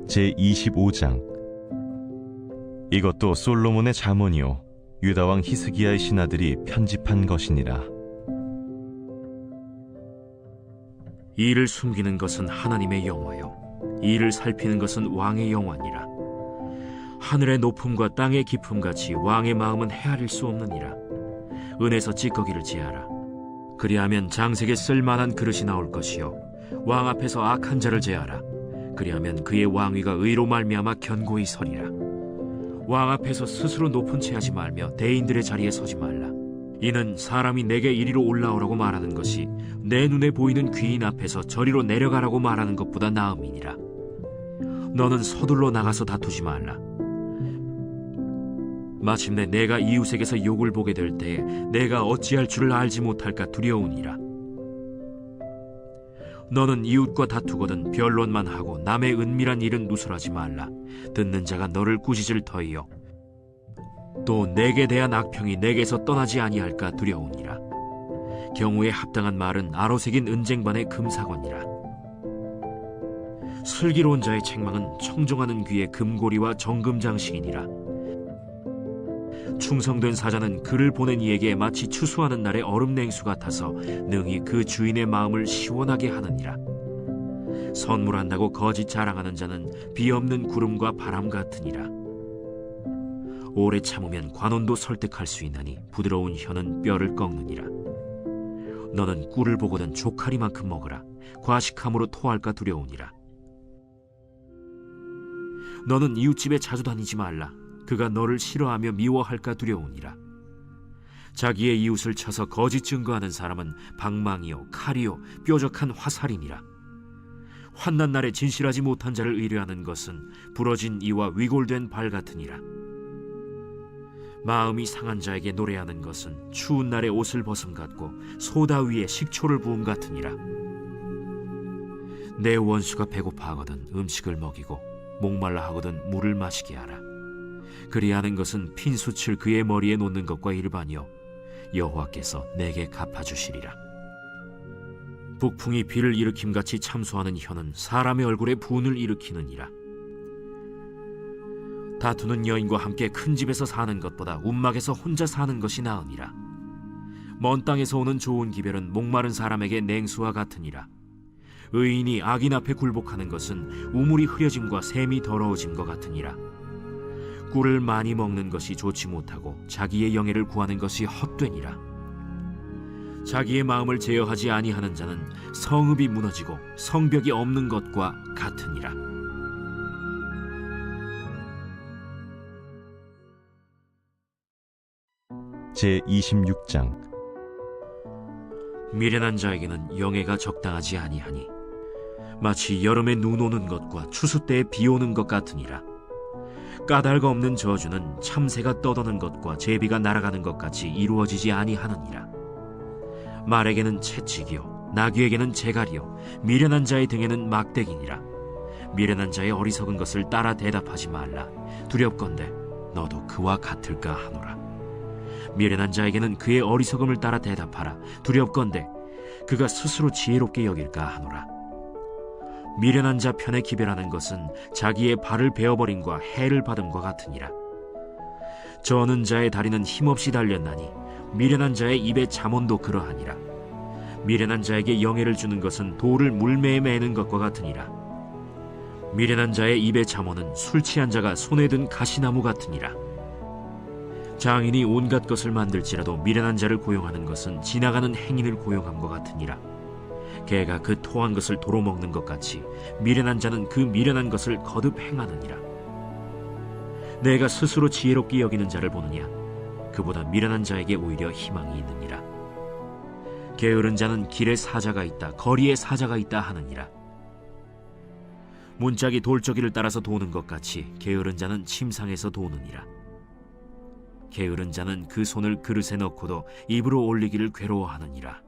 제25장. 이것도 솔로몬의 잠언이요 유다왕 히스기야의 신하들이 편집한 것이니라. 이를 숨기는 것은 하나님의 영화요 이를 살피는 것은 왕의 영화니라. 하늘의 높음과 땅의 깊음같이 왕의 마음은 헤아릴 수 없느니라. 은에서 찌꺼기를 제하라. 그리하면 장색에 쓸만한 그릇이 나올 것이요 왕 앞에서 악한 자를 제하라. 그리하면 그의 왕위가 의로 말미암아 견고히 서리라. 왕 앞에서 스스로 높은 채 하지 말며 대인들의 자리에 서지 말라. 이는 사람이 내게 이리로 올라오라고 말하는 것이 내 눈에 보이는 귀인 앞에서 저리로 내려가라고 말하는 것보다 나음이니라. 너는 서둘러 나가서 다투지 말라. 마침내 내가 이웃에게서 욕을 보게 될 때에 내가 어찌할 줄을 알지 못할까 두려우니라. 너는 이웃과 다투거든 변론만 하고 남의 은밀한 일은 누설하지 말라. 듣는 자가 너를 꾸짖을 터이요 또 내게 대한 악평이 내게서 떠나지 아니할까 두려우니라. 경우에 합당한 말은 아로새긴 은쟁반의 금사관이라. 슬기로운 자의 책망은 청종하는 귀의 금고리와 정금장식이니라. 충성된 사자는 그를 보낸 이에게 마치 추수하는 날의 얼음 냉수 같아서 능히 그 주인의 마음을 시원하게 하느니라. 선물한다고 거짓 자랑하는 자는 비 없는 구름과 바람 같으니라. 오래 참으면 관원도 설득할 수 있나니 부드러운 혀는 뼈를 꺾느니라. 너는 꿀을 보거든 조카리만큼 먹으라. 과식함으로 토할까 두려우니라. 너는 이웃집에 자주 다니지 말라. 그가 너를 싫어하며 미워할까 두려우니라. 자기의 이웃을 쳐서 거짓 증거하는 사람은 방망이요 칼이요 뾰족한 화살이니라. 환난 날에 진실하지 못한 자를 의뢰하는 것은 부러진 이와 위골된 발 같으니라. 마음이 상한 자에게 노래하는 것은 추운 날에 옷을 벗음 같고 소다 위에 식초를 부음 같으니라. 내 원수가 배고파하거든 음식을 먹이고 목말라 하거든 물을 마시게 하라. 그리하는 것은 핀숯을 그의 머리에 놓는 것과 일반이요 여호와께서 내게 갚아주시리라. 북풍이 비를 일으킴같이 참소하는 혀는 사람의 얼굴에 분을 일으키느니라. 다투는 여인과 함께 큰 집에서 사는 것보다 움막에서 혼자 사는 것이 나으니라. 먼 땅에서 오는 좋은 기별은 목마른 사람에게 냉수와 같으니라. 의인이 악인 앞에 굴복하는 것은 우물이 흐려짐과 샘이 더러워짐과 같으니라. 꿀을 많이 먹는 것이 좋지 못하고 자기의 영예를 구하는 것이 헛되니라. 자기의 마음을 제어하지 아니하는 자는 성읍이 무너지고 성벽이 없는 것과 같으니라. 제26장. 미련한 자에게는 영예가 적당하지 아니하니 마치 여름에 눈 오는 것과 추수 때에 비 오는 것 같으니라. 까닭 없는 저주는 참새가 떠도는 것과 제비가 날아가는 것 같이 이루어지지 아니하느니라. 말에게는 채찍이요 나귀에게는 재갈이요 미련한 자의 등에는 막대기니라. 미련한 자의 어리석은 것을 따라 대답하지 말라. 두렵건대 너도 그와 같을까 하노라. 미련한 자에게는 그의 어리석음을 따라 대답하라. 두렵건대 그가 스스로 지혜롭게 여길까 하노라. 미련한 자 편에 기별하는 것은 자기의 발을 베어버림과 해를 받음과 같으니라. 저는 자의 다리는 힘없이 달렸나니 미련한 자의 입에 잠언도 그러하니라. 미련한 자에게 영예를 주는 것은 돌을 물매에 매는 것과 같으니라. 미련한 자의 입에 잠언은 술 취한 자가 손에 든 가시나무 같으니라. 장인이 온갖 것을 만들지라도 미련한 자를 고용하는 것은 지나가는 행인을 고용함과 같으니라. 개가 그 토한 것을 도로 먹는 것 같이 미련한 자는 그 미련한 것을 거듭 행하느니라. 내가 스스로 지혜롭게 여기는 자를 보느냐? 그보다 미련한 자에게 오히려 희망이 있느니라. 게으른 자는 길에 사자가 있다 거리에 사자가 있다 하느니라. 문짝이 돌저기를 따라서 도는 것 같이 게으른 자는 침상에서 도느니라. 게으른 자는 그 손을 그릇에 넣고도 입으로 올리기를 괴로워하느니라.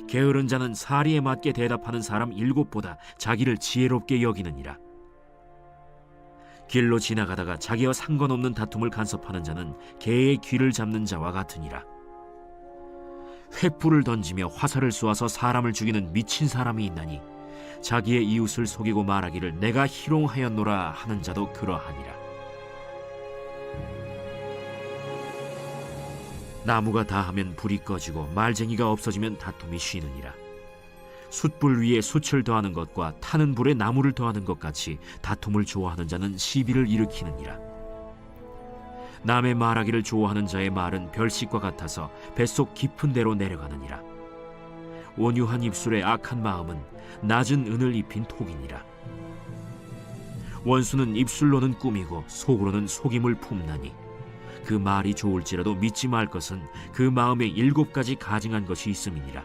게으른 자는 사리에 맞게 대답하는 사람 7보다 자기를 지혜롭게 여기느니라. 길로 지나가다가 자기와 상관없는 다툼을 간섭하는 자는 개의 귀를 잡는 자와 같으니라. 횃불을 던지며 화살을 쏘아서 사람을 죽이는 미친 사람이 있나니 자기의 이웃을 속이고 말하기를 내가 희롱하였노라 하는 자도 그러하니라. 나무가 다하면 불이 꺼지고 말쟁이가 없어지면 다툼이 쉬느니라. 숯불 위에 숯을 더하는 것과 타는 불에 나무를 더하는 것 같이 다툼을 좋아하는 자는 시비를 일으키느니라. 남의 말하기를 좋아하는 자의 말은 별식과 같아서 뱃속 깊은 데로 내려가느니라. 온유한 입술에 악한 마음은 낮은 은을 입힌 톡이니라. 원수는 입술로는 꾸미고 속으로는 속임을 품나니 그 말이 좋을지라도 믿지 말 것은 그 마음에 7가지 가증한 것이 있음이니라.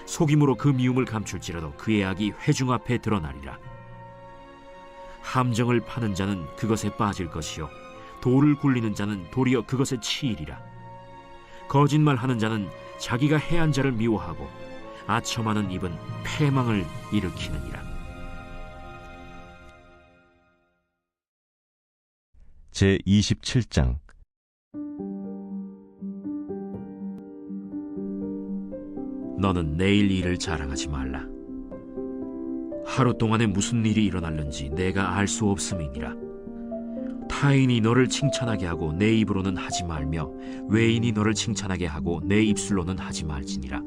속임으로 그 미움을 감출지라도 그의 악이 회중 앞에 드러나리라. 함정을 파는 자는 그것에 빠질 것이요 돌을 굴리는 자는 도리어 그것에 치이리라. 거짓말하는 자는 자기가 해한 자를 미워하고 아첨하는 입은 패망을 일으키느니라. 제27장 너는 내일 일을 자랑하지 말라. 하루 동안에 무슨 일이 일어날는지 내가 알 수 없음이니라. 타인이 너를 칭찬하게 하고 내 입으로는 하지 말며 외인이 너를 칭찬하게 하고 내 입술로는 하지 말지니라.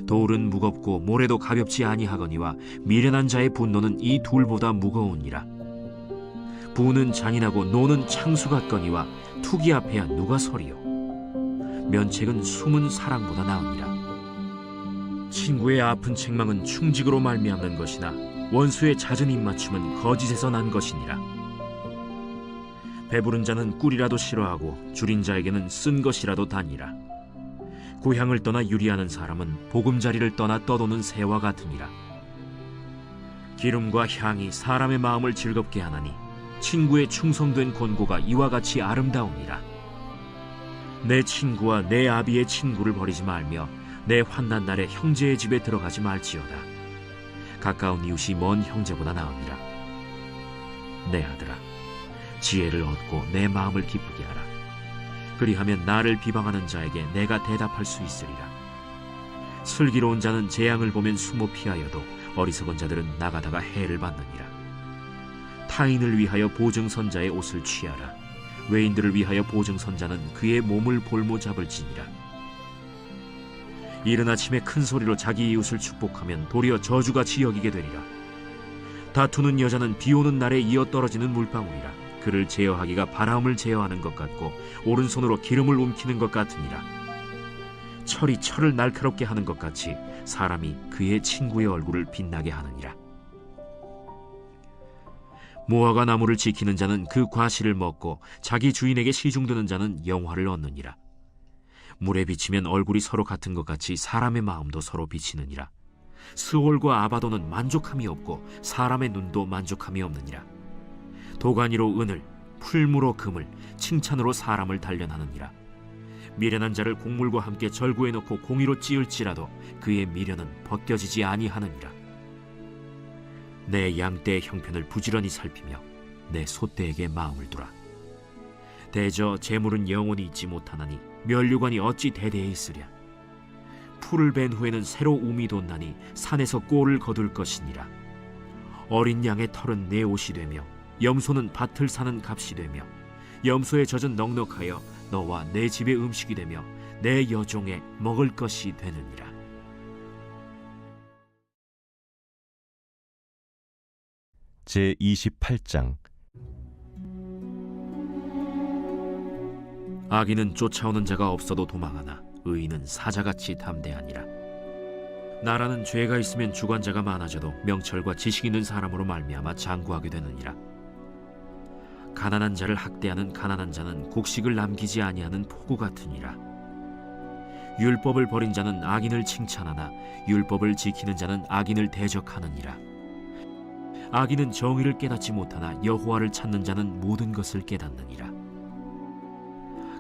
돌은 무겁고 모래도 가볍지 아니하거니와 미련한 자의 분노는 이 둘보다 무거우니라. 부는 잔인하고 노는 창수 같거니와 투기 앞에야 누가 서리요. 면책은 숨은 사랑보다 나으니라. 친구의 아픈 책망은 충직으로 말미암는 것이나 원수의 잦은 입맞춤은 거짓에서 난 것이니라. 배부른 자는 꿀이라도 싫어하고 줄인 자에게는 쓴 것이라도 다니라. 고향을 떠나 유리하는 사람은 보금자리를 떠나 떠도는 새와 같으니라. 기름과 향이 사람의 마음을 즐겁게 하나니 친구의 충성된 권고가 이와 같이 아름다우니라. 내 친구와 내 아비의 친구를 버리지 말며 내 환난 날에 형제의 집에 들어가지 말지어다. 가까운 이웃이 먼 형제보다 나으니라. 내 아들아, 지혜를 얻고 내 마음을 기쁘게 하라. 그리하면 나를 비방하는 자에게 내가 대답할 수 있으리라. 슬기로운 자는 재앙을 보면 숨어 피하여도 어리석은 자들은 나가다가 해를 받느니라. 타인을 위하여 보증선자의 옷을 취하라. 외인들을 위하여 보증선자는 그의 몸을 볼모 잡을지니라. 이른 아침에 큰 소리로 자기 이웃을 축복하면 도리어 저주같이 여기게 되리라. 다투는 여자는 비 오는 날에 이어 떨어지는 물방울이라. 그를 제어하기가 바람을 제어하는 것 같고 오른손으로 기름을 움키는 것 같으니라. 철이 철을 날카롭게 하는 것 같이 사람이 그의 친구의 얼굴을 빛나게 하느니라. 무화과 나무를 지키는 자는 그 과실을 먹고 자기 주인에게 시중드는 자는 영화를 얻느니라. 물에 비치면 얼굴이 서로 같은 것 같이 사람의 마음도 서로 비치느니라. 스올과 아바도는 만족함이 없고 사람의 눈도 만족함이 없느니라. 도가니로 은을, 풀무로 금을, 칭찬으로 사람을 단련하느니라. 미련한 자를 곡물과 함께 절구해 놓고 공의로 찌을지라도 그의 미련은 벗겨지지 아니하느니라. 내 양떼의 형편을 부지런히 살피며 내 소떼에게 마음을 두라. 대저 재물은 영원히 있지 못하나니 면류관이 어찌 대대에 있으랴. 풀을 벤 후에는 새로 움이 돋나니 산에서 꼴을 거둘 것이니라. 어린 양의 털은 내 옷이 되며 염소는 밭을 사는 값이 되며 염소의 젖은 넉넉하여 너와 내 집의 음식이 되며 내 여종의 먹을 것이 되느니라. 제28장 악인은 쫓아오는 자가 없어도 도망하나 의인은 사자같이 담대하니라. 나라는 죄가 있으면 주관자가 많아져도 명철과 지식 있는 사람으로 말미암아 장구하게 되느니라. 가난한 자를 학대하는 가난한 자는 곡식을 남기지 아니하는 포구 같으니라. 율법을 버린 자는 악인을 칭찬하나 율법을 지키는 자는 악인을 대적하느니라. 악인은 정의를 깨닫지 못하나 여호와를 찾는 자는 모든 것을 깨닫느니라.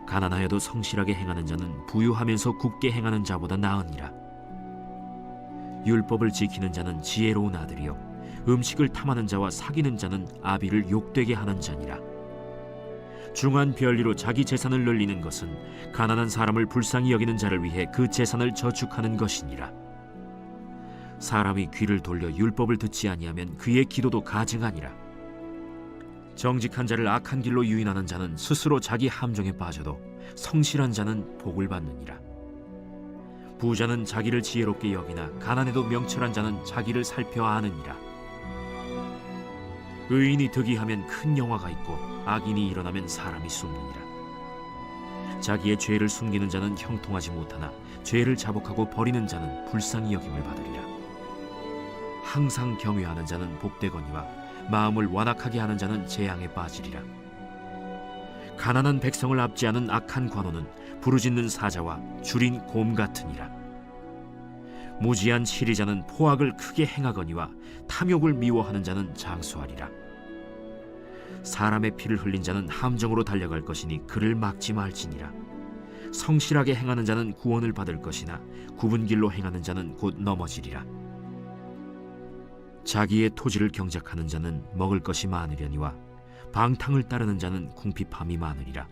가난하여도 성실하게 행하는 자는 부유하면서 굳게 행하는 자보다 나으니라. 율법을 지키는 자는 지혜로운 아들이요 음식을 탐하는 자와 사귀는 자는 아비를 욕되게 하는 자니라. 중한 별리로 자기 재산을 늘리는 것은 가난한 사람을 불쌍히 여기는 자를 위해 그 재산을 저축하는 것이니라. 사람이 귀를 돌려 율법을 듣지 아니하면 그의 기도도 가증하니라. 정직한 자를 악한 길로 유인하는 자는 스스로 자기 함정에 빠져도 성실한 자는 복을 받느니라. 부자는 자기를 지혜롭게 여기나 가난해도 명철한 자는 자기를 살펴 아느니라. 의인이 득이하면 큰 영화가 있고 악인이 일어나면 사람이 숨느니라. 자기의 죄를 숨기는 자는 형통하지 못하나 죄를 자복하고 버리는 자는 불쌍히 여김을 받으리라. 항상 경외하는 자는 복되거니와 마음을 완악하게 하는 자는 재앙에 빠지리라. 가난한 백성을 압제하는 악한 관원은 부르짖는 사자와 줄인 곰 같으니라. 무지한 치리자는 포악을 크게 행하거니와 탐욕을 미워하는 자는 장수하리라. 사람의 피를 흘린 자는 함정으로 달려갈 것이니 그를 막지 말지니라. 성실하게 행하는 자는 구원을 받을 것이나 굽은 길로 행하는 자는 곧 넘어지리라. 자기의 토지를 경작하는 자는 먹을 것이 많으려니와 방탕을 따르는 자는 궁핍함이 많으리라.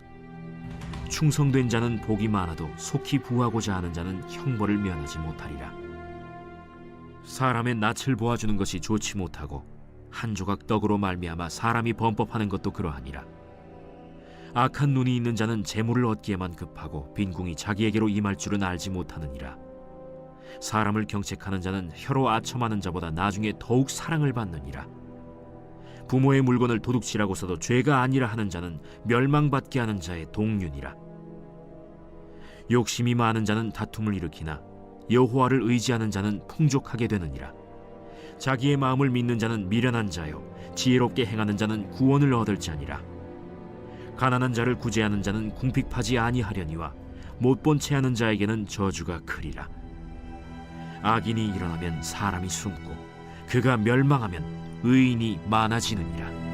충성된 자는 복이 많아도 속히 부하고자 하는 자는 형벌을 면하지 못하리라. 사람의 낯을 보아주는 것이 좋지 못하고 한 조각 떡으로 말미암아 사람이 범법하는 것도 그러하니라. 악한 눈이 있는 자는 재물을 얻기에만 급하고 빈궁이 자기에게로 임할 줄은 알지 못하느니라. 사람을 경책하는 자는 혀로 아첨하는 자보다 나중에 더욱 사랑을 받느니라. 부모의 물건을 도둑질하고서도 죄가 아니라 하는 자는 멸망받게 하는 자의 동륜이라. 욕심이 많은 자는 다툼을 일으키나 여호와를 의지하는 자는 풍족하게 되느니라. 자기의 마음을 믿는 자는 미련한 자요 지혜롭게 행하는 자는 구원을 얻을 자니라. 가난한 자를 구제하는 자는 궁핍하지 아니하려니와 못본 채 하는 자에게는 저주가 크리라. 악인이 일어나면 사람이 숨고 그가 멸망하면 의인이 많아지느니라.